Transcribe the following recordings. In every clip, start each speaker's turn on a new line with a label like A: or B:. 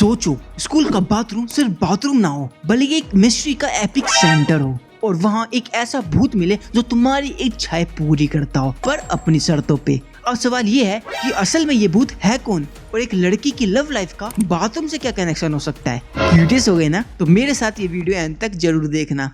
A: सोचो, स्कूल का बाथरूम सिर्फ बाथरूम ना हो बल्कि एक मिस्ट्री का एपिक सेंटर हो और वहाँ एक ऐसा भूत मिले जो तुम्हारी इच्छाएं पूरी करता हो पर अपनी शर्तों पे। अब सवाल ये है कि असल में ये भूत है कौन और एक लड़की की लव लाइफ का बाथरूम से क्या कनेक्शन हो सकता है। क्यूरियस हो गए ना? तो मेरे साथ ये वीडियो एंड तक जरूर देखना।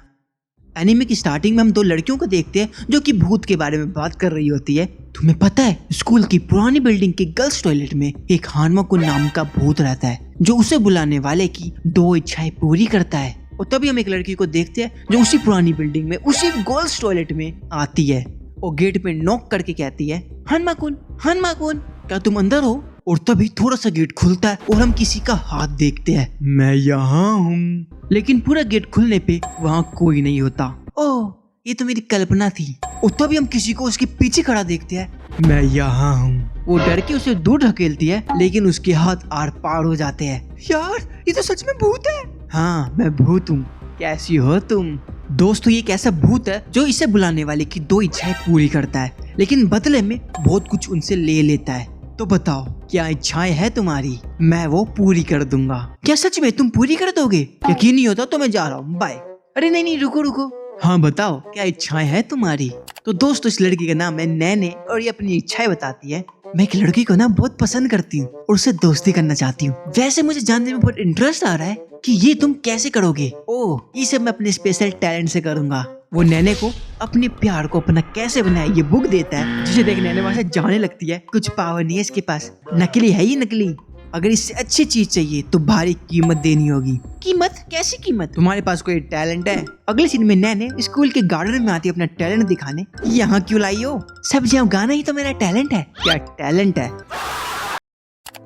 A: एनीमे की स्टार्टिंग में हम दो लड़कियों को देखते हैं जो कि भूत के बारे में बात कर रही होती है। तुम्हें पता है, स्कूल की पुरानी बिल्डिंग के गर्ल्स टॉयलेट में एक हानमाकुन नाम का भूत रहता है जो उसे बुलाने वाले की दो इच्छाएं पूरी करता है। और तभी हम एक लड़की को देखते हैं जो उसी पुरानी बिल्डिंग में उसी गर्ल्स टॉयलेट में आती है और गेट पे नॉक करके कहती है, हानमाकुन, हानमाकुन, क्या तुम अंदर हो? और तभी थोड़ा सा गेट खुलता है और हम किसी का हाथ देखते हैं। मैं यहाँ हूँ। लेकिन पूरा गेट खुलने पे वहाँ कोई नहीं होता। ओह, ये तो मेरी कल्पना थी। और तभी हम किसी को उसके पीछे खड़ा देखते हैं। मैं यहाँ हूँ। वो डर के उसे दूर ढकेलती है लेकिन उसके हाथ आर पार हो जाते हैं। यार, ये तो सच में भूत है। हाँ, मैं भूत हूँ। कैसी हो तुम? दोस्तों, ये एक ऐसा भूत है जो इसे बुलाने वाले की दो इच्छाएं पूरी करता है लेकिन बदले में बहुत कुछ उनसे ले लेता है। तो बताओ, क्या इच्छाएं है तुम्हारी? मैं वो पूरी कर दूंगा। क्या सच में तुम पूरी कर दोगे? यकीन नहीं होता तो मैं जा रहा हूँ, बाय। अरे नहीं, रुको रुको। हाँ बताओ, क्या इच्छाएं है तुम्हारी? तो दोस्तों, इस लड़की का नाम है नैने और ये अपनी इच्छाएं बताती है। मैं एक लड़की को ना बहुत पसंद करती हूँ और उससे दोस्ती करना चाहती हूँ। वैसे मुझे जानने में बहुत इंटरेस्ट आ रहा है कि ये तुम कैसे करोगे। ओह, ये सब मैं अपने स्पेशल टैलेंट से करूंगा। वो नैने को अपने प्यार को अपना कैसे बनाए ये बुक देता है, जिसे देख नैने वहाँ से जाने लगती है। कुछ पावर नहीं है इसके पास, नकली है ये, नकली। अगर इससे अच्छी चीज चाहिए तो भारी कीमत देनी होगी। कीमत? कैसी कीमत? तुम्हारे पास कोई टैलेंट है? अगले सीन में नैने स्कूल के गार्डन में आती है अपना टैलेंट दिखाने। यहाँ क्यों लाई हो? सब्जियां उगाना ही तो मेरा टैलेंट है। क्या टैलेंट है?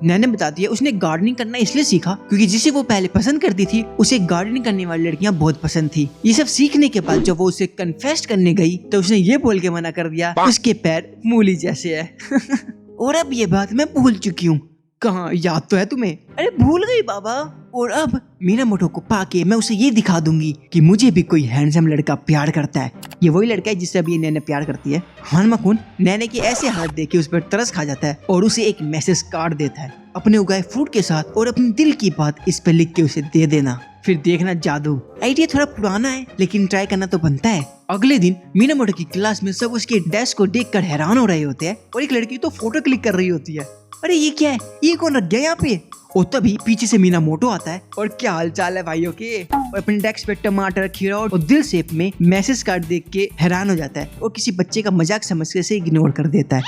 A: नैने बताती है उसने गार्डनिंग करना इसलिए सीखा क्योंकि जिसे वो पहले पसंद करती थी उसे गार्डनिंग करने वाली लड़कियां बहुत पसंद थी। ये सब सीखने के बाद जब वो उसे कन्फेस करने गई तो उसने ये बोल के मना कर दिया, उसके पैर मूली जैसे है। और अब ये बात मैं भूल चुकी हूँ। कहाँ, याद तो है तुम्हें? अरे भूल गई बाबा। और अब मीनामोटो को पाके मैं उसे ये दिखा दूंगी कि मुझे भी कोई हैंडसम लड़का प्यार करता है। ये वही लड़का है जिससे अभी नैने प्यार करती है। हानमाकुन नैने की ऐसे हालत देख के उस पर तरस खा जाता है और उसे एक मैसेज कार्ड देता है अपने उगाए फ्रूट के साथ और अपने दिल की बात इस पे लिख के उसे दे देना। फिर देखना जादू। आइडिया थोड़ा पुराना है लेकिन ट्राई करना तो बनता है। अगले दिन मीनामोटो की क्लास में सब उसके डेस्क को देखकर हैरान हो रहे होते हैं और एक लड़की तो फोटो क्लिक कर रही होती है। अरे ये क्या है? ये कौन रख गया यहाँ पे? और तभी पीछे से मीनामोटो आता है। और क्या हाल चाल है भाइयों के? और अपने डेस्क पे टमाटर, खीरा और दिल शेप में मैसेज कार्ड देख के हैरान हो जाता है और किसी बच्चे का मजाक समझ के इसे इग्नोर कर देता है।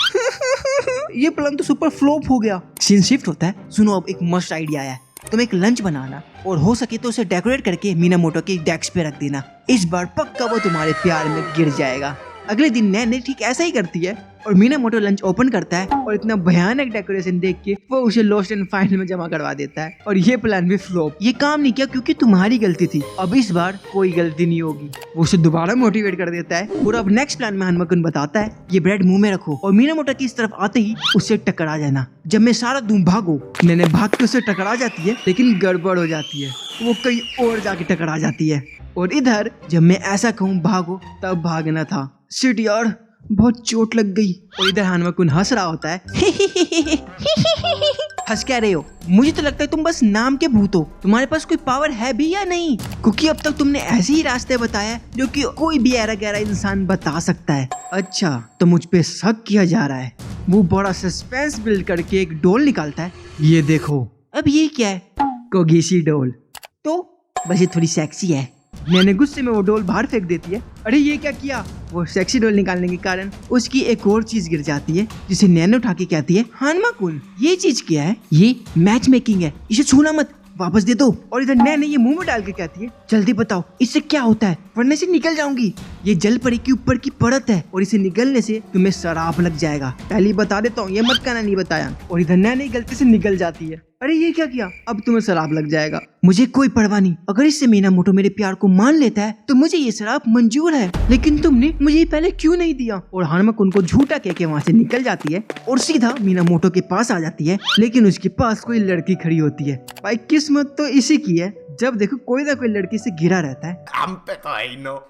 A: ये प्लान तो सुपर फ्लॉप हो गया। सीन शिफ्ट होता है। सुनो, अब एक मस्त आइडिया आया है। तुम एक लंच बनाना और हो सके तो उसे डेकोरेट करके मीनामोटो के डेस्क पे रख देना। इस बार पक्का वो तुम्हारे प्यार में गिर जाएगा। अगले दिन नैने ठीक ऐसा ही करती है और मीनामोटो लंच ओपन करता है और इतना भयानक डेकोरेशन देख के वो उसे लॉस्ट एंड फाइनल में जमा करवा देता है। और ये प्लान भी फ्लॉप। ये काम नहीं किया क्योंकि तुम्हारी गलती थी। अब इस बार कोई गलती नहीं होगी। वो उसे दोबारा मोटिवेट कर देता है और अब नेक्स्ट प्लान में हानमाकुन बताता है, ये ब्रेड मुंह में रखो और मीनामोटो की इस तरफ आते ही उससे टकरा जाना। जब मैं सारा दूं भागो। नैने भाग के उससे टकरा जाती है लेकिन गड़बड़ हो जाती है। वो कहीं और जाके टकरा जाती है। और इधर जब मैं ऐसा कहूँ भागो तब भागना था। शिट यार, बहुत चोट लग गई। और इधर हानमाकुन हंस रहा होता है। हंस क्या रहे हो? मुझे तो लगता है तुम बस नाम के भूत हो। तुम्हारे पास कोई पावर है भी या नहीं? क्योंकि अब तक तुमने ऐसे ही रास्ते बताया जो कि कोई भी ऐरा गैरा इंसान बता सकता है। अच्छा, तो मुझ पे शक किया जा रहा है। वो बड़ा सस्पेंस बिल्ड करके एक डोल निकालता है। ये देखो। अब ये क्या है? कोगेशी डोल। तो बस ये थोड़ी सेक्सी है। नैने गुस्से में वो डोल बाहर फेंक देती है। अरे ये क्या किया? वो सेक्सी डोल निकालने के कारण उसकी एक और चीज गिर जाती है जिसे नैने उठा के कहती है, हानमाकुन, ये चीज क्या है? ये मैच मेकिंग है, इसे छूना मत, वापस दे दो। और इधर नैने ये मुंह में डाल के कहती है, जल्दी बताओ इससे क्या होता है वरना से निकल जाऊंगी। ये जल परी के ऊपर की परत है और इसे निगलने से तुम्हें शराब लग जाएगा। पहले बता देता हूँ, ये मत कहना नहीं बताया। और इधर नैने गलती से निकल जाती है। अरे ये क्या किया? अब तुम्हें शराब लग जाएगा। मुझे कोई परवाह नहीं। अगर इससे मीनामोटो मेरे प्यार को मान लेता है तो मुझे ये शराब मंजूर है। लेकिन तुमने मुझे पहले क्यों नहीं दिया? और हानमाकुन को झूठा कह के वहाँ से निकल जाती है और सीधा मीनामोटो के पास आ जाती है। लेकिन उसके पास कोई लड़की खड़ी होती है। भाई किस्मत तो इसी की है, जब देखो कोई ना कोई लड़की से घिरा रहता है।
B: काम पे तो है ही नो।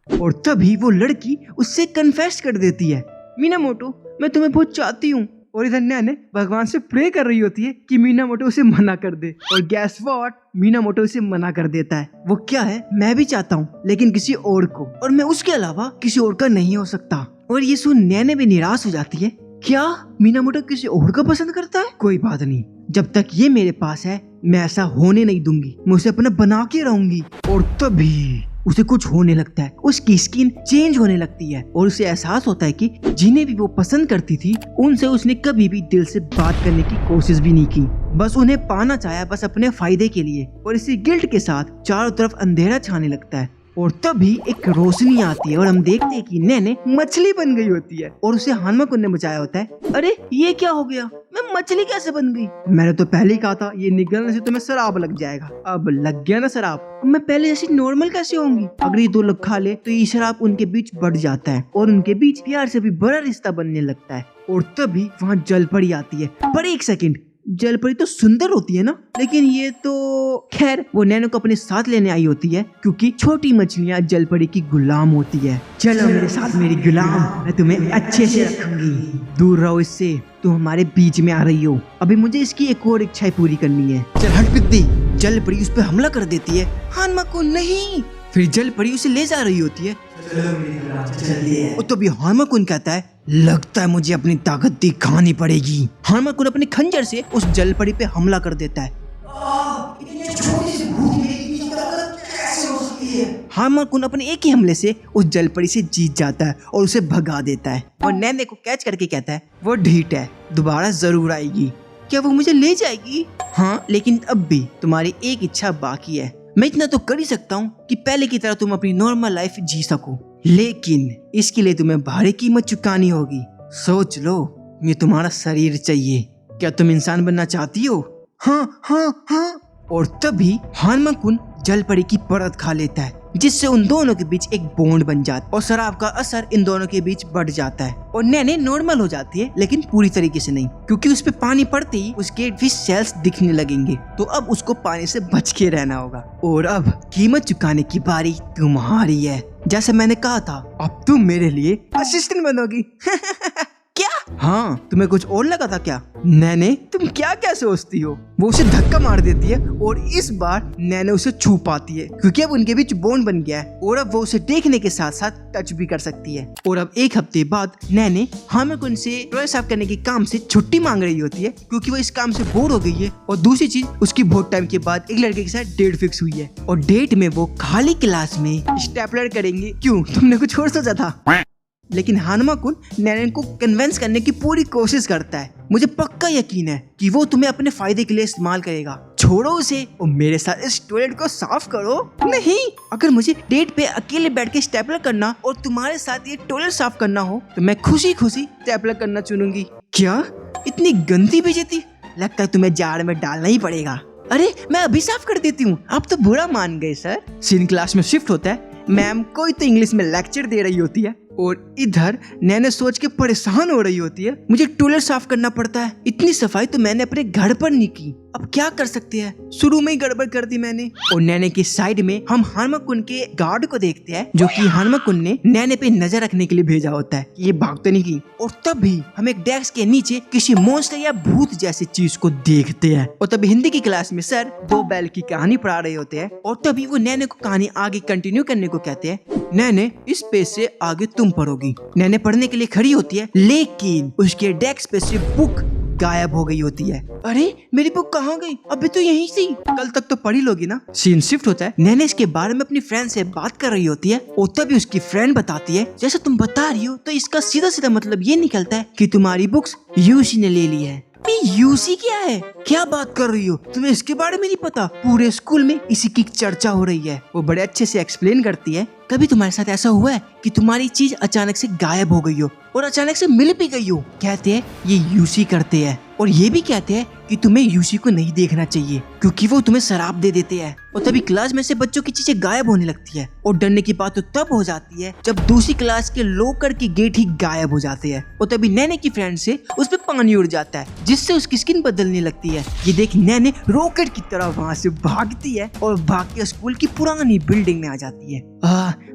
A: और तभी वो लड़की उससे कन्फेस कर देती है, मीनामोटो, मैं तुम्हें बहुत चाहती हूँ और इधर नैने भगवान से प्रे कर रही होती है कि मीनामोटो उसे मना कर दे। और गैस व्हाट, मीनामोटो उसे मना कर देता है। वो क्या है, मैं भी चाहता हूँ लेकिन किसी और को, और मैं उसके अलावा किसी और का नहीं हो सकता। और ये सुन नैने भी निराश हो जाती है। क्या मीनामोटो किसी और को पसंद करता है? कोई बात नहीं, जब तक ये मेरे पास है मैं ऐसा होने नहीं दूंगी, मैं उसे अपना बना के रहूंगी। और तभी उसे कुछ होने लगता है, उसकी स्किन चेंज होने लगती है और उसे एहसास होता है कि जिन्हें भी वो पसंद करती थी उनसे उसने कभी भी दिल से बात करने की कोशिश भी नहीं की, बस उन्हें पाना चाहा, बस अपने फायदे के लिए। और इसी गिल्ट के साथ चारों तरफ अंधेरा छाने लगता है। और तभी एक रोशनी आती है और हम देखते हैं कि नैने मछली बन गई होती है और उसे हानमाकुन ने बचाया होता है। अरे ये क्या हो गया, मैं मछली कैसे बन गई? मैंने तो पहले ही कहा था ये निगलने से तुम्हें शराब लग जाएगा। अब लग गया ना शराब, मैं पहले जैसी नॉर्मल कैसे होंगी? अगर ये दो लोग खा ले तो ये शराब उनके बीच बढ़ जाता है और उनके बीच प्यार से भी बड़ा रिश्ता बनने लगता है। और तभी वहाँ जलपरी आती है। पर एक सेकंड, जलपरी तो सुंदर होती है ना, लेकिन ये तो खैर वो नैनो को अपने साथ लेने आई होती है क्योंकि छोटी मछलियाँ जलपरी की गुलाम होती है। चलो मेरे साथ मेरी गुलाम, मैं तुम्हें अच्छे से रखूंगी, दूर रहो इससे, तुम हमारे बीच में आ रही हो। अभी मुझे इसकी एक और इच्छा पूरी करनी है। चल हट पिद्दी। जलपरी उस पर हमला कर देती है। हानमाकुन नहीं। फिर जलपरी उसे ले जा रही होती है। और तभी हानमाकुन कहता है लगता है मुझे अपनी ताकत दिखानी पड़ेगी। हानमाकुन अपने खंजर से उस जलपरी पे हमला कर देता है। हानमाकुन अपने एक ही हमले से उस जलपरी से जीत जाता है और उसे भगा देता है। और नैने को कैच करके कहता है वो ढीठ है, दोबारा जरूर आएगी। क्या वो मुझे ले जाएगी? हाँ, लेकिन अब भी तुम्हारी एक इच्छा बाकी है। मैं इतना तो कर ही सकता हूँ कि पहले की तरह तुम अपनी नॉर्मल लाइफ जी सको, लेकिन इसके लिए तुम्हें भारी कीमत चुकानी होगी। सोच लो, ये तुम्हारा शरीर चाहिए। क्या तुम इंसान बनना चाहती हो? हाँ हाँ हाँ। और तभी हानमाकुन जलपरी की परत खा लेता है, जिससे उन दोनों के बीच एक बॉन्ड बन जाता है और शराब का असर इन दोनों के बीच बढ़ जाता है। और नैने नॉर्मल हो जाती है, लेकिन पूरी तरीके से नहीं, क्योंकि उस पे पानी पड़ते ही उसके फिश सेल्स दिखने लगेंगे। तो अब उसको पानी से बच के रहना होगा। और अब कीमत चुकाने की बारी तुम्हारी है। जैसे मैंने कहा था, अब तुम मेरे लिए असिस्टेंट बनोगी। क्या? हाँ, तुम्हें कुछ और लगा था क्या? नैने तुम क्या क्या सोचती हो? वो उसे धक्का मार देती है और इस बार नैने उसे छू पाती है, क्योंकि अब उनके बीच बॉन्ड बन गया है और अब वो उसे देखने के साथ साथ टच भी कर सकती है। और अब एक हफ्ते बाद नैने हानमाकुन से टॉय साफ करने के काम से छुट्टी मांग रही होती है, क्योंकि वो इस काम से बोर हो गई है। और दूसरी चीज, उसकी बहुत टाइम के बाद एक लड़के के साथ डेट फिक्स हुई है और डेट में वो खाली क्लास में स्टेपलर करेंगे। क्यों, तुमने कुछ और सोचा था? लेकिन हानमाकुन नैने को कन्विंस करने की पूरी कोशिश करता है। मुझे पक्का यकीन है कि वो तुम्हें अपने फायदे के लिए इस्तेमाल करेगा। छोड़ो उसे और मेरे साथ इस टॉयलेट को साफ करो। नहीं, अगर मुझे डेट पे अकेले बैठ के स्टेपलर करना और तुम्हारे साथ ये टॉयलेट साफ करना हो तो मैं खुशी खुशी स्टेपलर करना चुनूंगी। क्या इतनी गंदी बेइज्जती? लगता है तुम्हें जाड़ में डालना ही पड़ेगा। अरे मैं अभी साफ कर देती हूँ, आप तो बुरा मान गए सर। सीन क्लास में शिफ्ट होता है। मैम कोई तो इंग्लिश में लेक्चर दे रही होती है और इधर नैने सोच के परेशान हो रही होती है, मुझे टॉयलेट साफ करना पड़ता है। इतनी सफाई तो मैंने अपने घर पर नहीं की, अब क्या कर सकते हैं, शुरू में ही गड़बड़ कर दी मैंने। और नैने की साइड में हम हानमाकुन के गार्ड को देखते हैं, जो कि हानमाकुन ने नैने पे नजर रखने के लिए भेजा होता है, ये भाग तो नहीं की। और तभी हम एक डेस्क के नीचे किसी मॉन्स्टर या भूत जैसी चीज को देखते हैं। और तभी हिंदी की क्लास में सर 2 बैल की कहानी पढ़ा रहे होते हैं और तभी वो नैने को कहानी आगे कंटिन्यू करने को कहते हैं। नैने इस पेज से आगे तुम पढ़ोगी। नैने पढ़ने के लिए खड़ी होती है, लेकिन उसके डेस्क पे से बुक गायब हो गई होती है। अरे मेरी बुक कहाँ गई? अभी तो यहीं थी, कल तक तो पढ़ी लोगी ना। सीन शिफ्ट होता है। नैने इसके बारे में अपनी फ्रेंड से बात कर रही होती है और तभी उसकी फ्रेंड बताती है, जैसे तुम बता रही हो तो इसका सीधा सीधा मतलब ये निकलता है कि तुम्हारी बुक्स यूसी ने ले ली है। यूसी क्या है? क्या बात कर रही हो? तुम्हें इसके बारे में नहीं पता? पूरे स्कूल में इसी की चर्चा हो रही है। वो बड़े अच्छे से एक्सप्लेन करती है, कभी तुम्हारे साथ ऐसा हुआ है कि तुम्हारी चीज अचानक से गायब हो गई हो और अचानक से मिल भी गई हो? कहते हैं ये यूसी करते हैं और ये भी कहते हैं कि तुम्हें यूसी को नहीं देखना चाहिए क्योंकि वो तुम्हें शराब दे देते हैं। और तभी क्लास में से बच्चों की चीजें गायब होने लगती है और डरने की बात तो तब हो जाती है जब दूसरी क्लास के लॉकर के गेट ही गायब हो जाते हैं। और तभी नैने की फ्रेंड से उस पे पानी उड़ जाता है, जिससे उसकी स्किन बदलने लगती है। ये देख नैने रॉकेट की तरह वहाँ से भागती है और भाग के स्कूल की पुरानी बिल्डिंग में आ जाती है।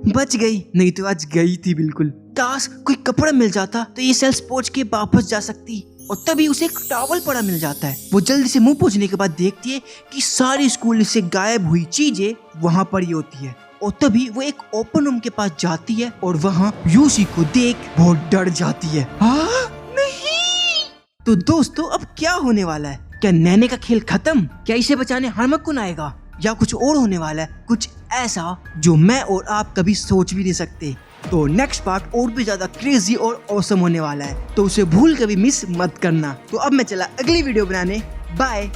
A: बच गई, नहीं तो आज गई थी बिल्कुल। काश कोई कपड़ा मिल जाता तो ये सेल्स पोंछ के वापस जा सकती, और तभी उसे एक टॉवल पड़ा मिल जाता है। वो जल्दी से मुंह पोंछने के बाद देखती है कि सारी स्कूल से गायब हुई चीजें वहाँ पड़ी होती है। और तभी वो एक ओपन रूम के पास जाती है और वहाँ यूसी को देख बहुत डर जाती है। हाँ नहीं। तो दोस्तों अब क्या होने वाला है? क्या नैने का खेल खत्म? क्या इसे बचाने हार्मकुन आएगा या कुछ और होने वाला है, कुछ ऐसा जो मैं और आप कभी सोच भी नहीं सकते? तो नेक्स्ट पार्ट और भी ज्यादा क्रेजी और ऑसम होने वाला है, तो उसे भूल कभी मिस मत करना। तो अब मैं चला अगली वीडियो बनाने। बाय।